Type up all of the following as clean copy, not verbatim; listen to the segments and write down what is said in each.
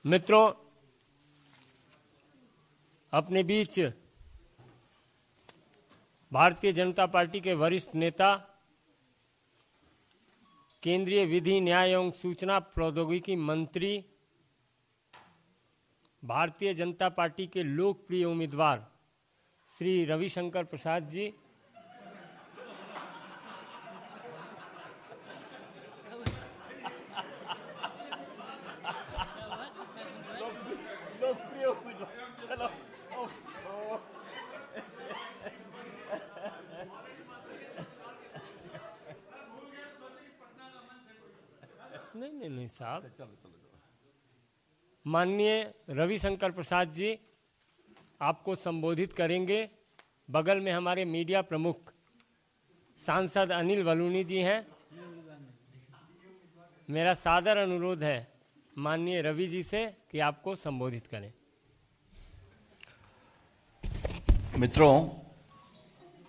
मित्रों, अपने बीच भारतीय जनता पार्टी के वरिष्ठ नेता, केंद्रीय विधि न्याय एवं सूचना प्रौद्योगिकी मंत्री, भारतीय जनता पार्टी के लोकप्रिय उम्मीदवार श्री रविशंकर प्रसाद जी, नहीं साहब, माननीय रविशंकर प्रसाद जी आपको संबोधित करेंगे। बगल में हमारे मीडिया प्रमुख सांसद अनिल बलूनी जी हैं। मेरा सादर अनुरोध है माननीय रवि जी से कि आपको संबोधित करें। मित्रों,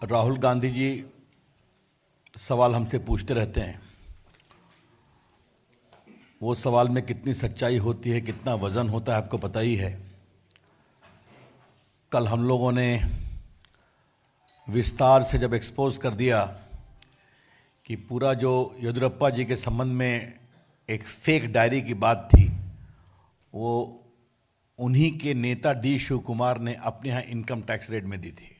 राहुल गांधी जी सवाल हमसे पूछते रहते हैं। वो सवाल में कितनी सच्चाई होती है, कितना वजन होता है, आपको पता ही है। कल हम लोगों ने विस्तार से जब एक्सपोज कर दिया कि पूरा जो येदियुरप्पा जी के संबंध में एक फेक डायरी की बात थी, वो उन्हीं के नेता डी शिव कुमार ने अपने यहाँ इनकम टैक्स रेट में दी थी,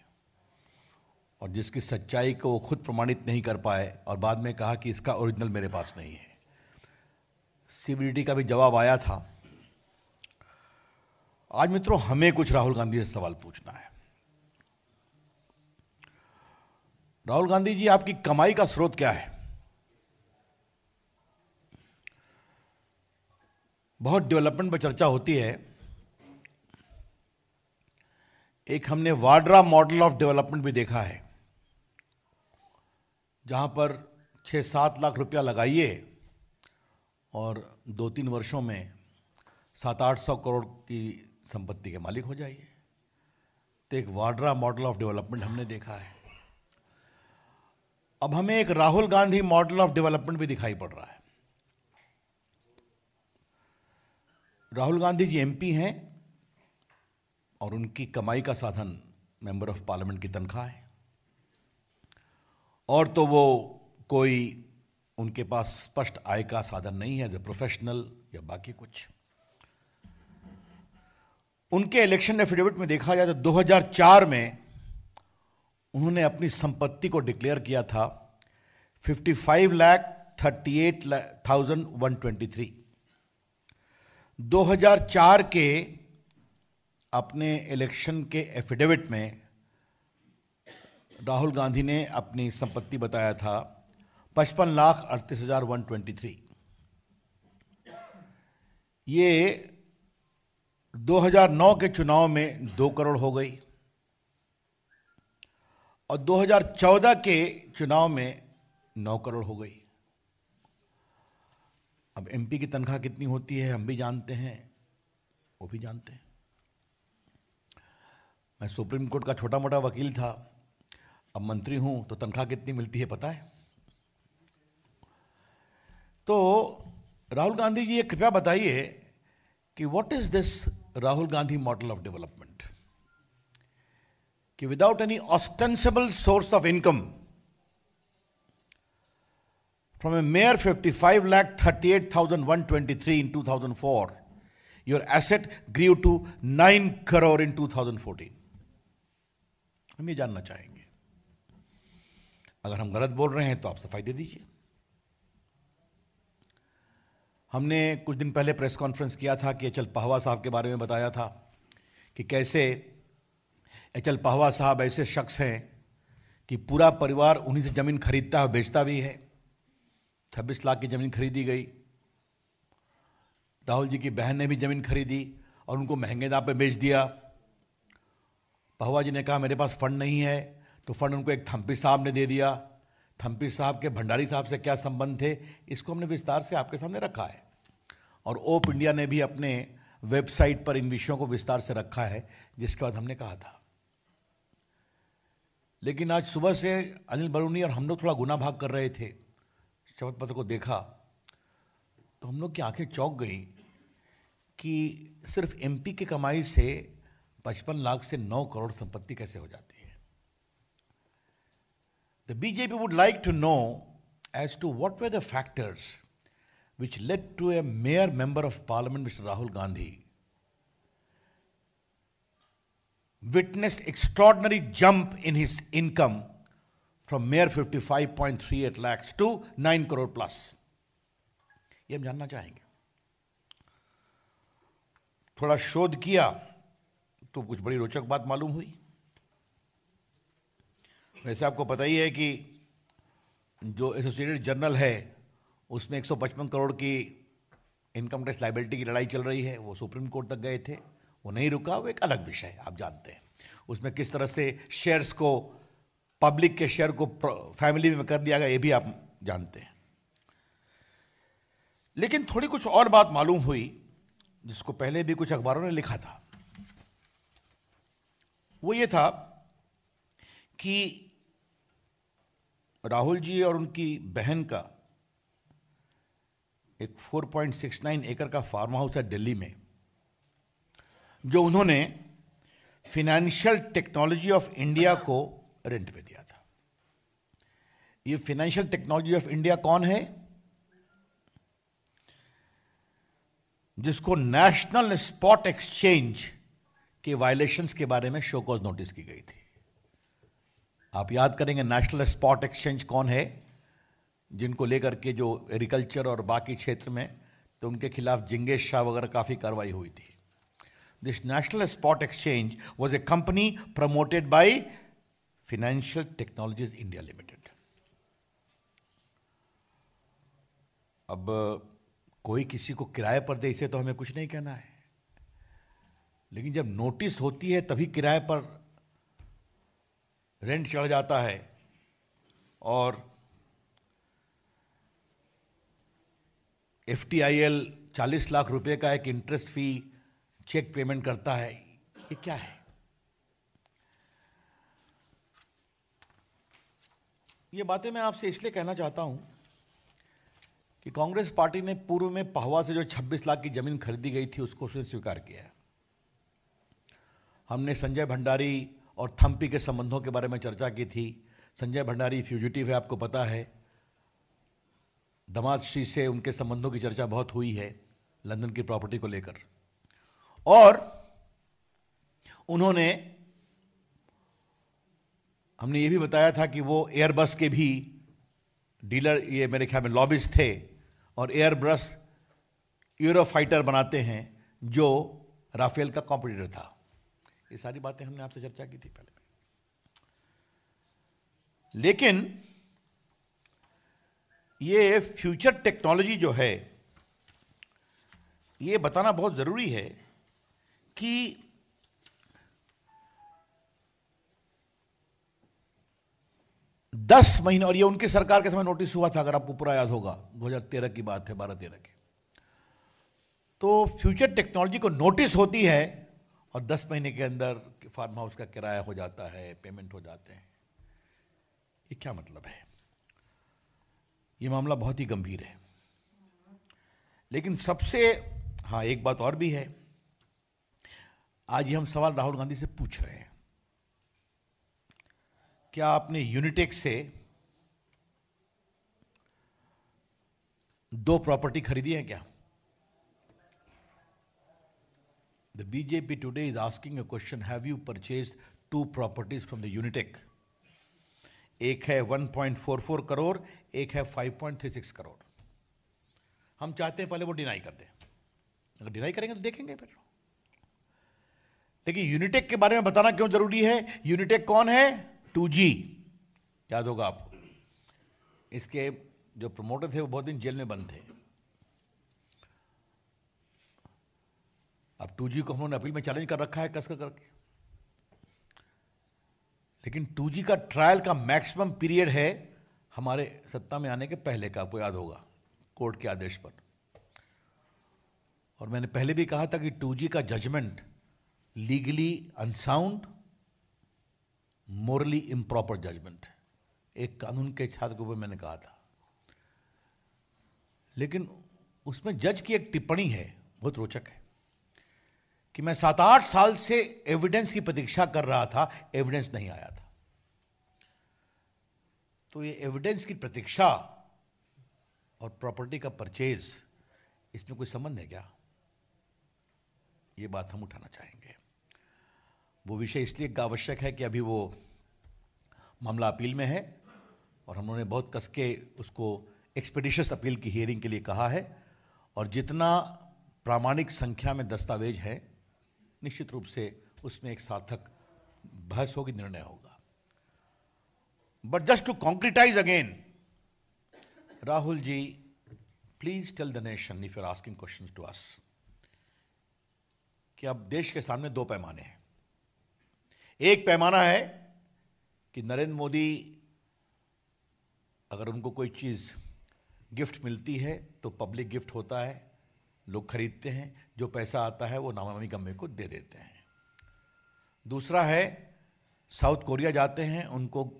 और जिसकी सच्चाई को वो खुद प्रमाणित नहीं कर पाए और बाद में कहा कि इसका ओरिजिनल मेरे पास नहीं है। सीबीडी का भी जवाब आया था। आज मित्रों, हमें कुछ राहुल गांधी से सवाल पूछना है। राहुल गांधी जी, आपकी कमाई का स्रोत क्या है? बहुत डेवलपमेंट पर चर्चा होती है। एक हमने वाड्रा मॉडल ऑफ डेवलपमेंट भी देखा है, जहां पर 6-7 लाख रुपया लगाइए और 2-3 वर्षों में 700-800 करोड़ की संपत्ति के मालिक हो जाइए। तो एक वाड्रा मॉडल ऑफ डेवलपमेंट हमने देखा है। अब हमें एक Rahul Gandhi model of development भी दिखाई पड़ रहा है। राहुल गांधी जी एमपी हैं और उनकी कमाई का साधन मेंबर ऑफ पार्लियामेंट की तनख्वाह है, और तो वो कोई उनके पास स्पष्ट आय का साधन नहीं है, एज ए प्रोफेशनल या बाकी कुछ। उनके इलेक्शन एफिडेविट में देखा जाए तो 2004 में उन्होंने अपनी संपत्ति को डिक्लेयर किया था 55,38,123। 2004 के अपने इलेक्शन के एफिडेविट में राहुल गांधी ने अपनी संपत्ति बताया था 55,38,123। ये 2009 के चुनाव में 2 करोड़ हो गई और 2014 के चुनाव में 9 करोड़ हो गई। अब एमपी की तनख्वाह कितनी होती है हम भी जानते हैं, वो भी जानते हैं। मैं सुप्रीम कोर्ट का छोटा मोटा वकील था, अब मंत्री हूं, तो तनख्वाह कितनी मिलती है पता है? तो राहुल गांधी जी, ये कृपया बताइए कि what is this Rahul Gandhi model of development, कि without any ostensible source of income from a mere 55,38,123 in 2004, your asset grew to 9 crore in 2014. हम ये जानना चाहेंगे। अगर हम गलत बोल रहे हैं तो आप सफाई दे दीजिए। हमने कुछ दिन पहले प्रेस कॉन्फ्रेंस किया था कि एच.एल. पहवा साहब के बारे में बताया था कि कैसे एच.एल. पहवा साहब ऐसे शख्स हैं कि पूरा परिवार उन्हीं से जमीन खरीदता है और बेचता भी है। 26 लाख की जमीन खरीदी गई। राहुल जी की बहन ने भी जमीन खरीदी और उनको महंगे दाम पे बेच दिया। पहवा जी ने कहा मेरे पास फंड नहीं है, तो फंड उनको एक थम्पी साहब ने दे दिया। थम्पी साहब के भंडारी साहब से क्या संबंध थे, इसको हमने विस्तार से आपके सामने रखा है, और ओप इंडिया ने भी अपने वेबसाइट पर इन विषयों को विस्तार से रखा है, जिसके बाद हमने कहा था। लेकिन आज सुबह से अनिल बलूनी और हम लोग थोड़ा गुना भाग कर रहे थे, शपथ पत्र को देखा तो हम लोग की आंखें चौंक गई कि सिर्फ एमपी की कमाई से 55 लाख से 9 करोड़ संपत्ति कैसे हो जाती है। The BJP would like to know as to what were the factors which led to a mayor member of parliament, Mr. Rahul Gandhi, witnessed extraordinary jump in his income from mere 55.38 lakhs to 9 crore plus. ये हम जानना चाहेंगे। थोड़ा शोध किया तो कुछ बड़ी रोचक बात मालूम हुई। वैसे आपको पता ही है कि जो एसोसिएटेड जर्नल है उसमें 155 करोड़ की इनकम टैक्स लायबिलिटी की लड़ाई चल रही है। वो सुप्रीम कोर्ट तक गए थे, वो नहीं रुका, वो एक अलग विषय है, आप जानते हैं। उसमें किस तरह से शेयर्स को, पब्लिक के शेयर को फैमिली में कर दिया गया, ये भी आप जानते हैं। लेकिन थोड़ी कुछ और बात मालूम हुई जिसको पहले भी कुछ अखबारों ने लिखा था। वो ये था कि राहुल जी और उनकी बहन का एक 4.69 एकड़ का फार्म हाउस है दिल्ली में, जो उन्होंने फाइनेंशियल टेक्नोलॉजी ऑफ इंडिया को रेंट पे दिया था। ये फाइनेंशियल टेक्नोलॉजी ऑफ इंडिया कौन है? जिसको नेशनल स्पॉट एक्सचेंज के वायलेशंस के बारे में शो कॉज नोटिस की गई थी। आप याद करेंगे नेशनल स्पॉट एक्सचेंज कौन है, जिनको लेकर के जो एग्रीकल्चर और बाकी क्षेत्र में तो उनके खिलाफ जिंगेश शाह वगैरह काफी कार्रवाई हुई थी। This national spot exchange was a company promoted by financial technologies India limited. अब कोई किसी को किराए पर दे, इसे तो हमें कुछ नहीं कहना है, लेकिन जब नोटिस होती है तभी किराए पर रेंट चढ़ जाता है और FTIL 40 लाख रुपए का एक इंटरेस्ट फी चेक पेमेंट करता है। ये क्या है? ये बातें मैं आपसे इसलिए कहना चाहता हूं कि कांग्रेस पार्टी ने पूर्व में पहवा से जो 26 लाख की जमीन खरीदी गई थी उसको उसने स्वीकार किया है। हमने संजय भंडारी और थम्पी के संबंधों के बारे में चर्चा की थी। संजय भंडारी फ्यूजिटिव है, आपको पता है। दामाद श्री से उनके संबंधों की चर्चा बहुत हुई है लंदन की प्रॉपर्टी को लेकर, और उन्होंने, हमने ये भी बताया था कि वो एयरबस के भी डीलर, ये मेरे ख्याल में लॉबिस्ट थे, और एयरबस यूरोफाइटर बनाते हैं जो राफेल का कॉम्पिटिटर था। ये सारी बातें हमने आपसे चर्चा की थी पहले। लेकिन ये फ्यूचर टेक्नोलॉजी जो है, ये बताना बहुत जरूरी है कि दस महीने, और ये उनकी सरकार के समय नोटिस हुआ था, अगर आपको पूरा याद होगा, 2013 की बात है, 12-13 की। तो फ्यूचर टेक्नोलॉजी को नोटिस होती है और 10 महीने के अंदर फार्म हाउस का किराया हो जाता है, पेमेंट हो जाते हैं। ये क्या मतलब है? ये मामला बहुत ही गंभीर है। लेकिन सबसे, हाँ, एक बात और भी है। आज ये हम सवाल राहुल गांधी से पूछ रहे हैं, क्या आपने यूनिटेक से 2 प्रॉपर्टी खरीदी है क्या? The BJP today is asking a question, have you purchased 2 properties from the Unitech? एक है 1.44 करोड़, एक है 5.36 करोड़। हम चाहते हैं पहले वो डिनाई कर दें। अगर डिनाई करेंगे तो देखेंगे फिर। लेकिन यूनिटेक के बारे में बताना क्यों जरूरी है? यूनिटेक कौन है? 2G, याद होगा आपको। इसके जो प्रमोटर थे वो बहुत दिन जेल में बंद थे। अब 2G को उन्होंने अपील में चैलेंज कर रखा है कस करके। लेकिन 2G का ट्रायल का मैक्सिमम पीरियड है हमारे सत्ता में आने के पहले का, आपको याद होगा, कोर्ट के आदेश पर। और मैंने पहले भी कहा था कि 2G का judgement legally unsound, morally improper judgement है, एक कानून के छात्र के ऊपर मैंने कहा था। लेकिन उसमें जज की एक टिप्पणी है, बहुत रोचक है। कि मैं 7-8 साल से एविडेंस की प्रतीक्षा कर रहा था, एविडेंस नहीं आया था। तो ये एविडेंस की प्रतीक्षा और प्रॉपर्टी का परचेज, इसमें कोई संबंध है क्या? ये बात हम उठाना चाहेंगे। वो विषय इसलिए आवश्यक है कि अभी वो मामला अपील में है और हम लोगों ने बहुत कस के उसको एक्सपेडिशियस अपील की हियरिंग के लिए कहा है, और जितना प्रामाणिक संख्या में दस्तावेज है, निश्चित रूप से उसमें एक सार्थक बहस होगी, निर्णय होगा। But just to concretize again, Rahul ji, please tell the nation if you are asking questions to us, कि अब देश के सामने दो पैमाने हैं। एक पैमाना है कि नरेंद्र मोदी, अगर उनको कोई चीज गिफ्ट मिलती है तो पब्लिक गिफ्ट होता है, लोग खरीदते हैं, जो पैसा आता है वो नमामि गंगे को दे देते हैं। दूसरा है, साउथ कोरिया जाते हैं, उनको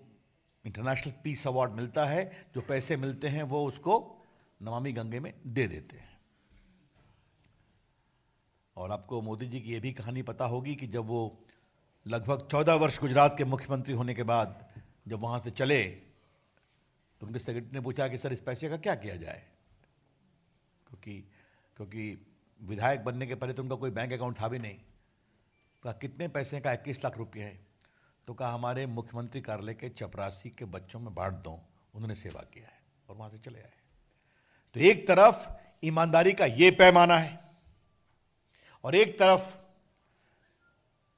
इंटरनेशनल पीस अवार्ड मिलता है, जो पैसे मिलते हैं वो उसको नमामि गंगे में दे देते हैं। और आपको मोदी जी की ये भी कहानी पता होगी कि जब वो लगभग 14 वर्ष गुजरात के मुख्यमंत्री होने के बाद जब वहां से चले, तो उनके सेक्रेटरी ने पूछा कि सर इस पैसे का क्या किया जाए, क्योंकि विधायक बनने के पहले तो उनका कोई बैंक अकाउंट था भी नहीं। कहा कितने पैसे का? 21 लाख रुपये है। तो कहा हमारे मुख्यमंत्री कार्यालय के चपरासी के बच्चों में बांट दो, उन्होंने सेवा किया है, और वहां से चले आए। तो एक तरफ ईमानदारी का ये पैमाना है और एक तरफ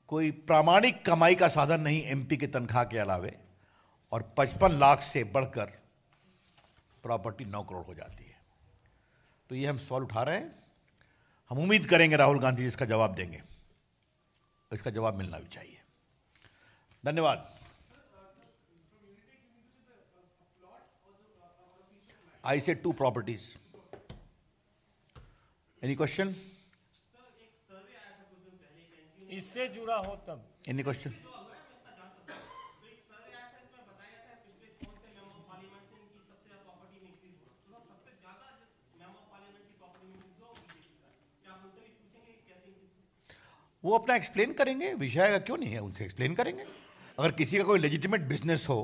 कोई प्रामाणिक कमाई का साधन नहीं एमपी के तनख्वाह के अलावे, और 55 लाख से बढ़कर प्रॉपर्टी 9 करोड़ हो जाती है। तो ये हम सवाल उठा रहे हैं। हम उम्मीद करेंगे राहुल गांधी जी इसका जवाब देंगे, इसका जवाब मिलना भी चाहिए। धन्यवाद। I said 2 properties. Any question? इससे जुड़ा हो तब। Any question? वो अपना एक्सप्लेन करेंगे, विषय का क्यों नहीं है, उनसे एक्सप्लेन करेंगे। अगर किसी का कोई लेजिटिमेट बिजनेस हो,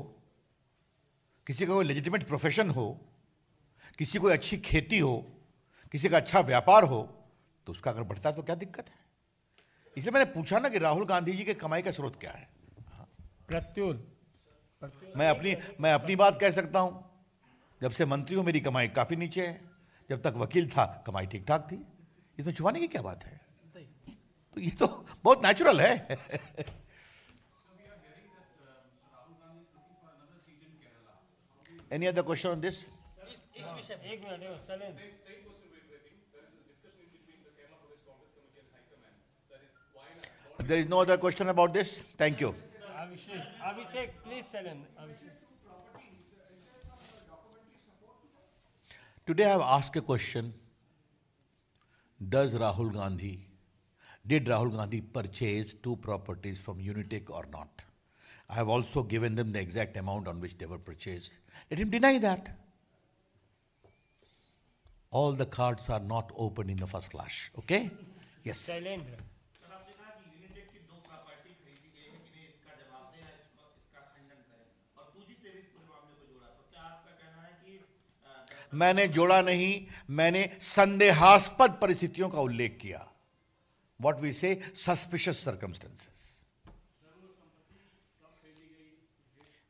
किसी का कोई लेजिटिमेट प्रोफेशन हो, किसी को अच्छी खेती हो, किसी का अच्छा व्यापार हो, तो उसका अगर बढ़ता है तो क्या दिक्कत है? इसलिए मैंने पूछा ना कि राहुल गांधी जी के कमाई का स्रोत क्या है। प्रत्युल, मैं अपनी बात कह सकता हूं। जब से मंत्री हूं मेरी कमाई काफी नीचे है, जब तक वकील था कमाई ठीक ठाक थी। इसमें छुपाने की क्या बात है? तो ये तो बहुत नेचुरल है। Any other question on this? इस विषय एक मिनट चलें। There is no other question about this. Thank you. Abhishek, please, Selen. Abhishek. Today I have asked a question. Did Rahul Gandhi purchase 2 properties from Unitech or not? I have also given them the exact amount on which they were purchased. Let him deny that. All the cards are not open in the first flash. Okay? Yes. Shailendra. मैंने जोड़ा नहीं, मैंने संदेहास्पद परिस्थितियों का उल्लेख किया। What we say, suspicious circumstances.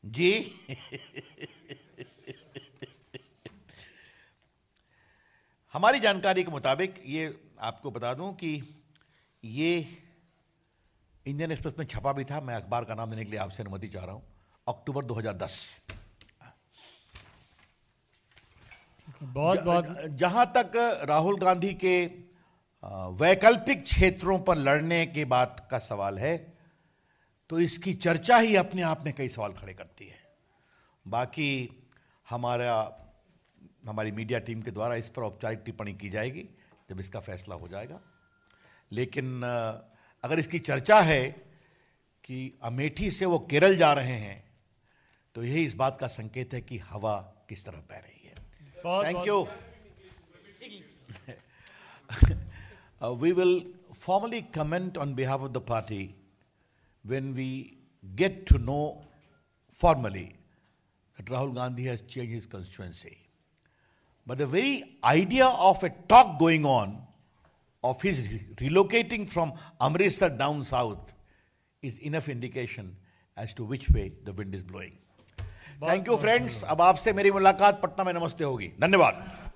जी हमारी जानकारी के मुताबिक ये आपको बता दूं कि ये इंडियन एक्सप्रेस में छपा भी था। मैं अखबार का नाम देने के लिए आपसे अनुमति चाह रहा हूं। अक्टूबर 2010। बहुत जहां तक राहुल गांधी के वैकल्पिक क्षेत्रों पर लड़ने की बात का सवाल है, तो इसकी चर्चा ही अपने आप में कई सवाल खड़े करती है। बाकी हमारी मीडिया टीम के द्वारा इस पर औपचारिक टिप्पणी की जाएगी जब इसका फैसला हो जाएगा। लेकिन अगर इसकी चर्चा है कि अमेठी से वो केरल जा रहे हैं, तो यही इस बात का संकेत है कि हवा किस तरफ बह रही है। Thank you. We will formally comment on behalf of the party when we get to know formally that Rahul Gandhi has changed his constituency. But the very idea of a talk going on of his relocating from Amritsar down south is enough indication as to which way the wind is blowing. Thank you friends. अब आपसे मेरी मुलाकात पटना में नमस्ते होगी. धन्यवाद.